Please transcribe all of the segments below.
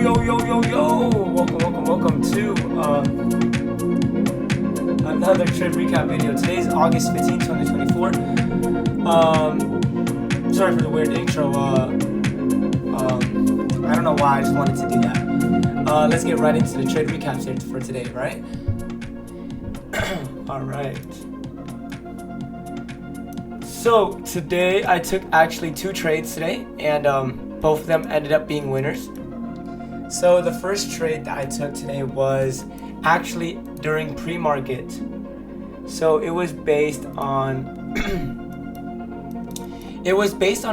Yo. Welcome to another trade recap video. Today is August 15, 2024. Sorry for the weird intro. I don't know why, I just wanted to do that. Let's get right into the trade recaps here for today, right? Alright. So, today I took actually 2 trades today, and both of them ended up being winners. So the first trade that I took today was actually during pre-market. So it was based on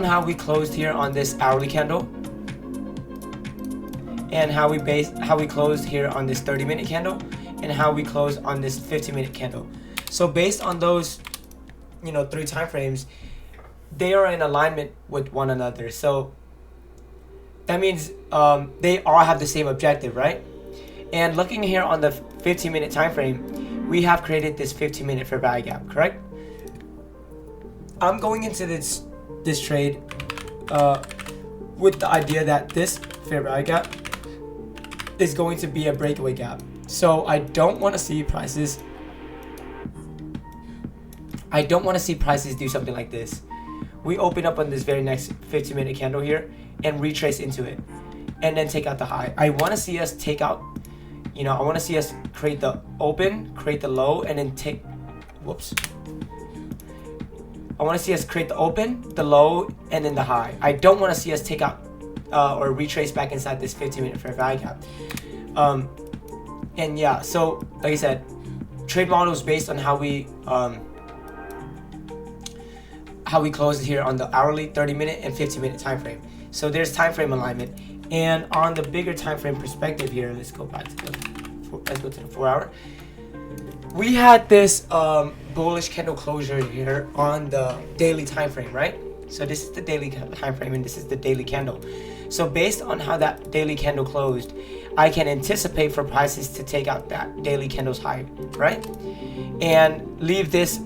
how we closed here on this hourly candle, and how we closed here on this 30-minute candle, and how we closed on this 15-minute candle. So based on those, 3 time frames, they are in alignment with one another. So that means they all have the same objective, right? And looking here on the 15-minute time frame, we have created this 15-minute fair value gap, correct? I'm going into this trade with the idea that this fair value gap is going to be a breakaway gap. So I don't want to see prices do something like this. We open up on this very next 15-minute candle here and retrace into it, and then take out the high. I want to see us take out, I want to see us create the open, create the low, and then take, I want to see us create the open, the low, and then the high. I don't want to see us take out or retrace back inside this 15-minute fair value gap. And yeah, so like I said, trade model is based on how we close here on the hourly, 30-minute, and 15-minute time frame. So there's time frame alignment, and on the bigger time frame perspective here, let's go to the 4-hour. We had this bullish candle closure here on the daily time frame, right? So this is the daily time frame, and this is the daily candle. So based on how that daily candle closed, I can anticipate for prices to take out that daily candle's high, right? And leave this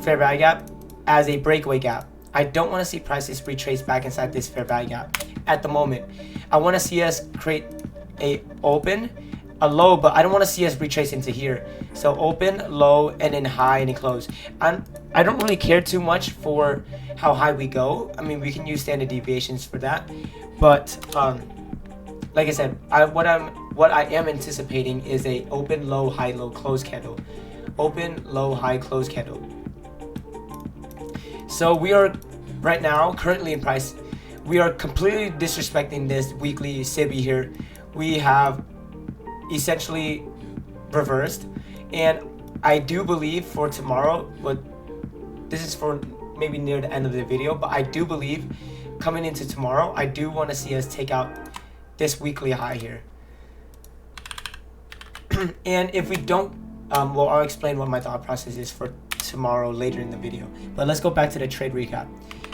fair value gap as a breakaway gap. I don't want to see prices retrace back inside this fair value gap at the moment. I want to see us create a open, a low, but I don't want to see us retrace into here. So open, low, and then high, and then close. I don't really care too much for how high we go. I mean, we can use standard deviations for that, but like I said, what I am anticipating is a open, low, high, low, close candle. Open, low, high, close candle. So we are right now currently in price. We are completely disrespecting this weekly SIBI here. We have essentially reversed, and I do believe for tomorrow, but this is for maybe near the end of the video, but I do believe coming into tomorrow, I do want to see us take out this weekly high here. And if we don't, well, I'll explain what my thought process is for tomorrow later in the video. But let's go back to the trade recap.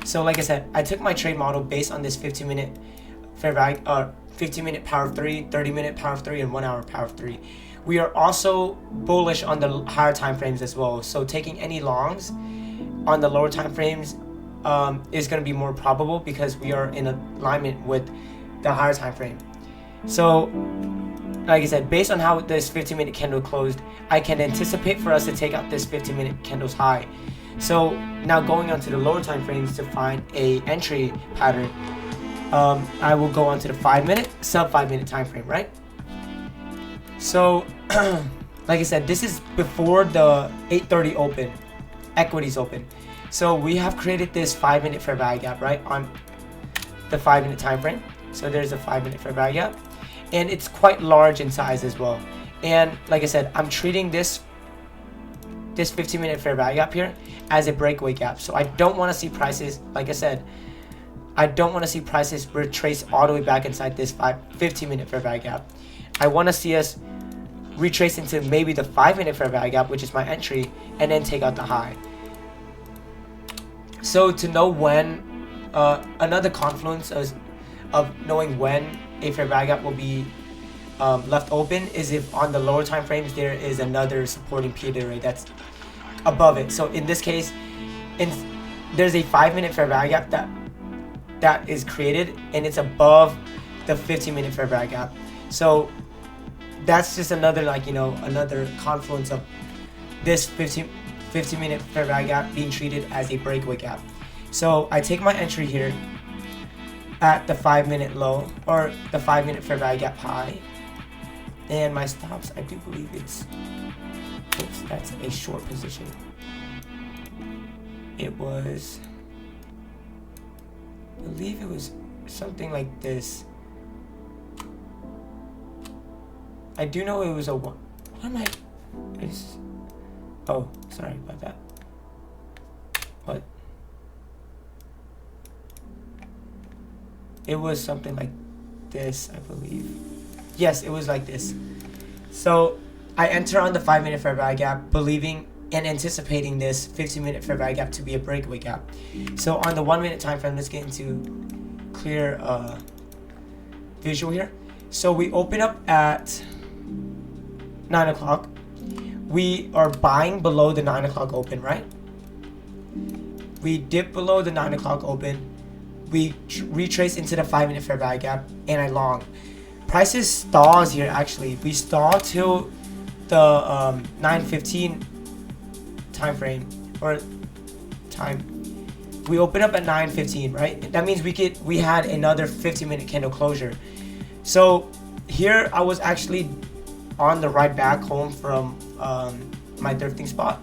So like I said, I took my trade model based on this 15-minute fair value, 15-minute power of 3, 30-minute power of 3, and 1-hour power of 3. We are also bullish on the higher time frames as well. So taking any longs on the lower time frames is going to be more probable because we are in alignment with the higher time frame. So like I said, based on how this 15-minute candle closed, I can anticipate for us to take out this 15-minute candle's high. So now going on to the lower time frames to find a entry pattern, I will go on to the 5-minute, sub 5-minute time frame, right? So like I said, this is before the 8:30 open, equities open. So we have created this 5-minute fair value gap, right, on the 5-minute time frame. So there's a 5-minute fair value gap, and it's quite large in size as well. And like I said, I'm treating this 15-minute fair value gap here as a breakaway gap. So I don't want to see prices, like I said, I don't want to see prices retrace all the way back inside this 15-minute fair value gap. I want to see us retrace into maybe the 5-minute fair value gap, which is my entry, and then take out the high. So to know when, another confluence of knowing when a fair value gap will be left open is if on the lower time frames there is another supporting pivot that's above it. So in this case, there's a 5-minute fair value gap that is created, and it's above the 15-minute fair value gap. So that's just another, like, you know, another confluence of this 15-minute fair value gap being treated as a breakaway gap. So I take my entry here at the 5-minute low, or the 5-minute fair value gap high, and my stops, I do believe it's, oops, that's a short position. It was, I believe it was something like this. I do know it was a one. What am I? Oh, sorry about that. What? It was something like this, I believe. Yes, it was like this. So I enter on the 5-minute fair value gap, believing and anticipating this 15-minute fair value gap to be a breakaway gap. So on the 1-minute time frame, let's get into clear visual here. So we open up at 9 o'clock. We are buying below the 9 o'clock open, right? We dip below the 9 o'clock open. We retrace into the 5-minute fair value gap, and I long. Prices stalls here, actually. We stall till the 9:15 time frame, or time. We open up at 9:15, right? That means we had another 15-minute candle closure. So here I was actually on the ride back home from my thrifting spot.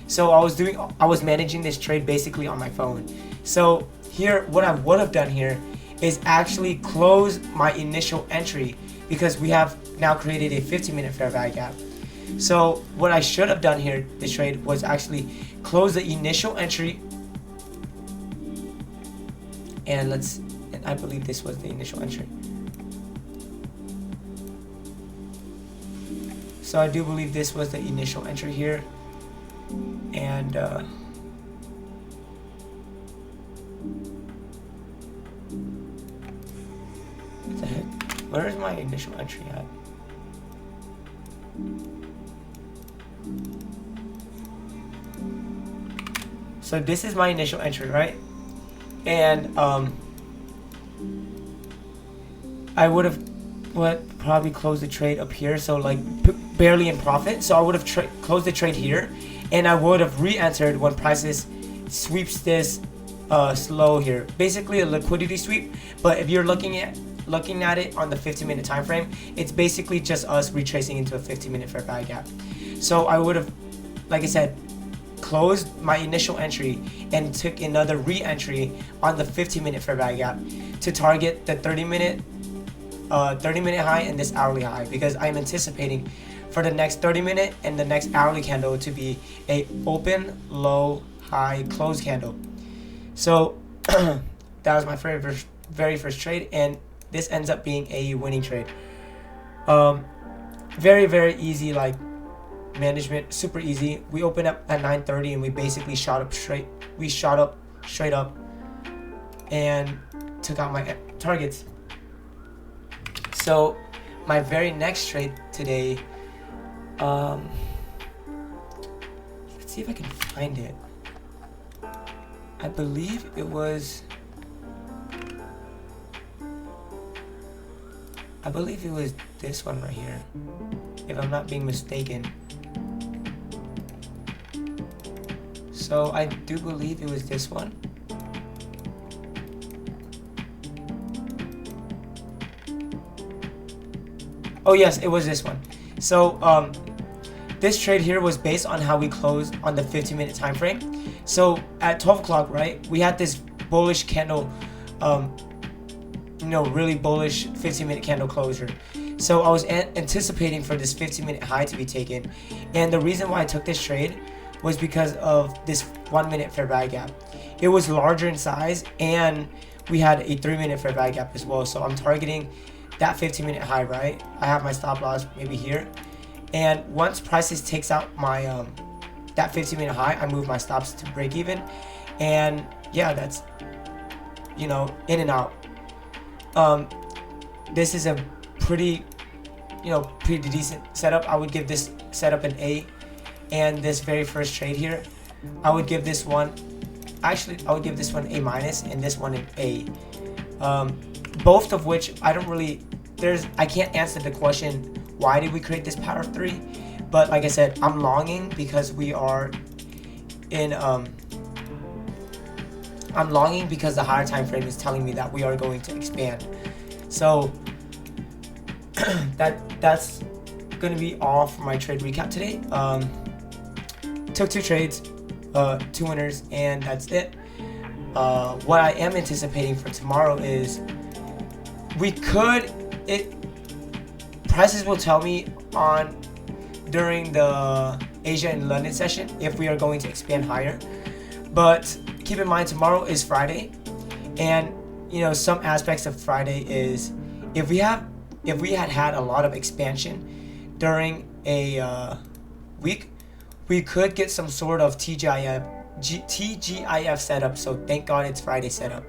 So I was managing this trade basically on my phone. So here, what I would have done here is actually close my initial entry, because we have now created a 15-minute fair value gap. So what I should have done here, this trade, was actually close the initial entry, and I believe this was the initial entry. So I do believe this was the initial entry here, and what the heck? Where is my initial entry at? So this is my initial entry, right? And I would have probably closed the trade up here, so like barely in profit. So I would have closed the trade here, and I would have re-entered when prices sweeps this slow here. Basically a liquidity sweep, but if you're looking at it on the 15-minute time frame, it's basically just us retracing into a 15-minute fair value gap. So I would have, like I said, closed my initial entry and took another re-entry on the 15-minute fair value gap to target the 30-minute high and this hourly high, because I'm anticipating for the next 30-minute and the next hourly candle to be a open, low, high, close candle. So that was my very first trade, and this ends up being a winning trade. Very, very easy, like management, super easy. We opened up at 9:30 and we basically shot up straight. We shot up straight up and took out my targets. So my very next trade today, let's see if I can find it. I believe it was this one right here, if I'm not being mistaken. So I do believe it was this one. Oh yes, it was this one. So this trade here was based on how we closed on the 15-minute time frame. So at 12 o'clock, right, we had this bullish candle, really bullish 15-minute candle closure. So I was anticipating for this 15-minute high to be taken, and the reason why I took this trade was because of this 1-minute fair value gap. It was larger in size, and we had a 3-minute fair value gap as well. So I'm targeting that 15-minute high, right? I have my stop loss maybe here, and once prices takes out my that 15-minute high, I move my stops to break even, and yeah, that's in and out. This is a pretty decent setup. I would give this setup an A, and this very first trade here, I would give this one A-, and this one an A. both of which I can't answer the question, why did we create this power of 3? But like I said, I'm longing because we are in I'm longing because the higher time frame is telling me that we are going to expand. So that's gonna be all for my trade recap today. Took 2 trades, 2 winners, and that's it. What I am anticipating for tomorrow is prices will tell me during the Asia and London session if we are going to expand higher. But keep in mind, tomorrow is Friday, and some aspects of Friday is if we had had a lot of expansion during a week, we could get some sort of TGIF setup. So thank God it's Friday setup.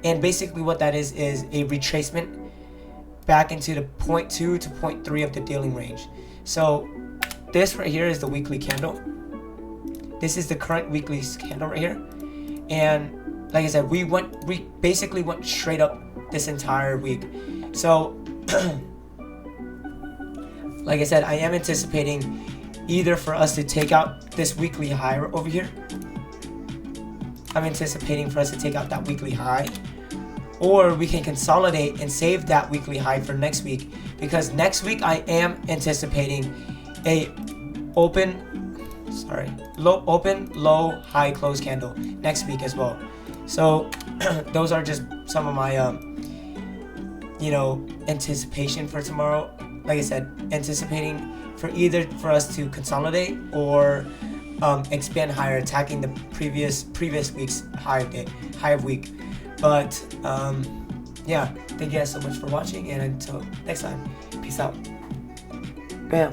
And basically what that is a retracement back into the 0.2 to 0.3 of the dealing range. So this right here is the weekly candle. This is the current weekly candle right here. And like I said, we basically went straight up this entire week. So like I said, I am anticipating either for us to take out this weekly high over here. I'm anticipating for us to take out that weekly high, or we can consolidate and save that weekly high for next week, because next week I am anticipating a low open, low, high close candle next week as well. So those are just some of my anticipation for tomorrow. Like I said, anticipating for either for us to consolidate or expand higher, attacking the previous week's high of week. But yeah, thank you guys so much for watching, and until next time, peace out. Bam.